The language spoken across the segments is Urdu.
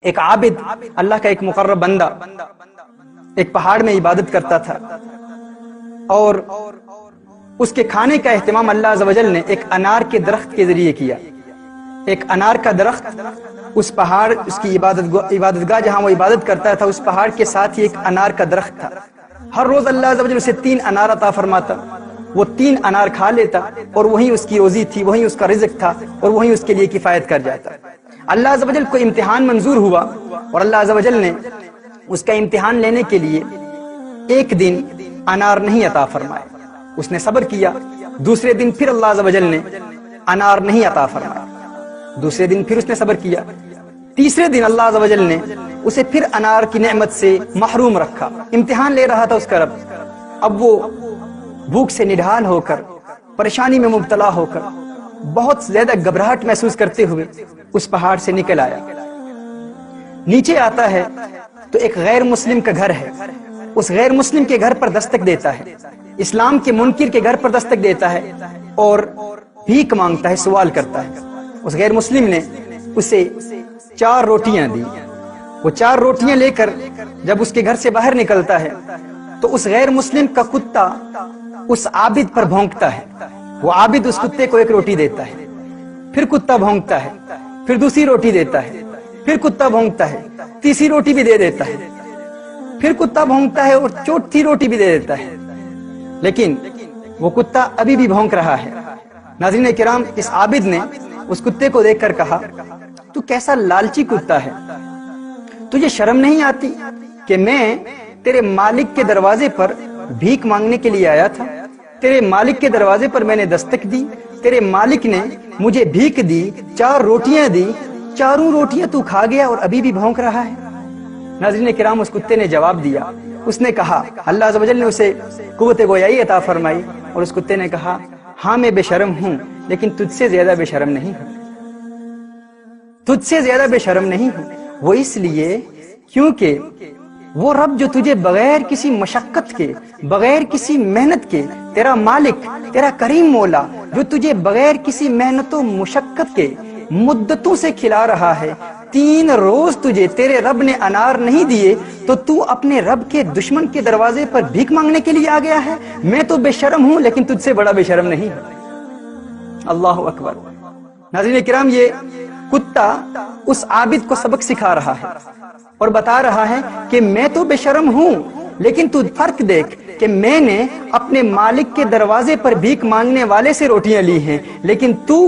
ایک عابد، اللہ کا ایک مقرب بندہ ایک پہاڑ میں عبادت کرتا تھا، اور اس کے کھانے کا اہتمام اللہ عز و جل نے ایک انار کے درخت کے ذریعے کیا۔ ایک انار کا درخت اس پہاڑ، اس کی عبادتگاہ جہاں وہ عبادت کرتا تھا، اس پہاڑ کے ساتھ ہی ایک انار کا درخت تھا۔ ہر روز اللہ عز و جل اسے 3 انار عطا فرماتا، وہ 3 انار کھا لیتا، اور وہی اس کی روزی تھی، وہی اس کا رزق تھا، اور وہی اس کے لیے کفایت کر جاتا۔ اللہ عز و جل کو امتحان منظور ہوا، اور اللہ عز و جل نے اس کا امتحان لینے کے لیے ایک دن انار نہیں عطا فرمائے۔ اس نے صبر کیا، دوسرے دن پھر اللہ عز و جل نے انار نہیں عطا فرمایا، دوسرے دن پھر اس نے صبر کیا، تیسرے دن اللہ عز و جل نے اسے پھر انار کی نعمت سے محروم رکھا۔ امتحان لے رہا تھا اس کا رب۔ اب وہ بھوک سے نڈھال ہو کر، پریشانی میں مبتلا ہو کر، بہت زیادہ گھبراہٹ محسوس کرتے ہوئے اس پہاڑ سے نکل آیا۔ نیچے آتا ہے تو ایک غیر مسلم کا گھر ہے، اس غیر مسلم کے گھر پر دستک دیتا ہے، اسلام کے منکر کے گھر پر دستک دیتا ہے، اور بھیک مانگتا ہے، سوال کرتا ہے۔ اس غیر مسلم نے اسے 4 روٹیاں دی۔ وہ 4 روٹیاں لے کر جب اس کے گھر سے باہر نکلتا ہے تو اس غیر مسلم کا کتا اس عابد پر بھونکتا ہے۔ وہ عابد اس کتے کو 1 روٹی دیتا ہے، پھر کتا بھونکتا ہے، پھر دوسری روٹی دیتا ہے، پھر کتا بھونکتا ہے، تیسری روٹی بھی دے دیتا ہے، پھر کتا بھونکتا ہے اور چوتھی روٹی بھی دے دیتا ہے، لیکن وہ کتا ابھی بھی بھونک رہا ہے۔ ناظرین کرام، اس عابد نے اس کتے کو دیکھ کر کہا، تو کیسا لالچی کتا ہے، تجھے شرم نہیں آتی کہ میں تیرے مالک کے دروازے پر بھیک مانگنے کے لیے آیا تھا، تیرے مالک کے دروازے پر میں نے دستک دی، تیرے مالک نے مجھے بھیک دی، 4 روٹیاں دی، 4 روٹیاں تو کھا گیا اور ابھی بھی بھونک رہا ہے۔ ناظرین کرام، اس کتے نے جواب دیا، اس نے کہا، اللہ عز و جل نے اسے قوت گویائی عطا فرمائی، اور اس کتے نے کہا، ہاں میں بے شرم ہوں، لیکن تجھ سے زیادہ بے شرم نہیں ہوں، تجھ سے زیادہ بے شرم نہیں ہوں۔ وہ اس لیے کیونکہ وہ رب جو تجھے بغیر کسی مشقت کے، بغیر کسی محنت کے، تیرا مالک، تیرا کریم مولا جو تجھے بغیر کسی محنت و مشقت کے مدتوں سے کھلا رہا ہے، 3 روز تجھے تیرے رب نے انار نہیں دیے تو تو اپنے رب کے دشمن کے دروازے پر بھیک مانگنے کے لیے آ گیا ہے۔ میں تو بے شرم ہوں، لیکن تجھ سے بڑا بے شرم نہیں ہوں۔ اللہ اکبر۔ ناظرین کرام، یہ کتا اس عابد کو سبق سکھا رہا ہے اور بتا رہا ہے کہ میں تو بے شرم ہوں، لیکن تو فرق دیکھ کہ میں نے اپنے مالک کے دروازے پر بھیک مانگنے والے سے روٹیاں لی ہیں، لیکن تو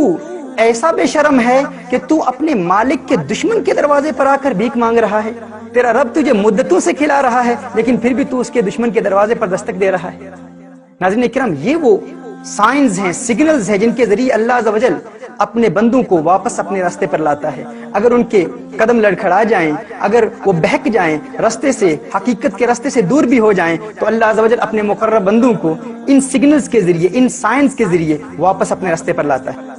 ایسا بے شرم ہے کہ تو اپنے مالک کے دشمن کے دروازے پر آ کر بھیک مانگ رہا ہے۔ تیرا رب تجھے مدتوں سے کھلا رہا ہے، لیکن پھر بھی تو اس کے دشمن کے دروازے پر دستک دے رہا ہے۔ ناظرین کرام، یہ وہ سائنز ہیں، سگنلز ہیں، جن کے ذریعے اللہ عز و جل اپنے بندوں کو واپس اپنے راستے پر لاتا ہے۔ اگر ان کے قدم لڑکھڑا جائیں، اگر وہ بہک جائیں راستے سے، حقیقت کے راستے سے دور بھی ہو جائیں، تو اللہ عز و جل اپنے مقرب بندوں کو ان سگنلز کے ذریعے، ان سائنس کے ذریعے واپس اپنے راستے پر لاتا ہے۔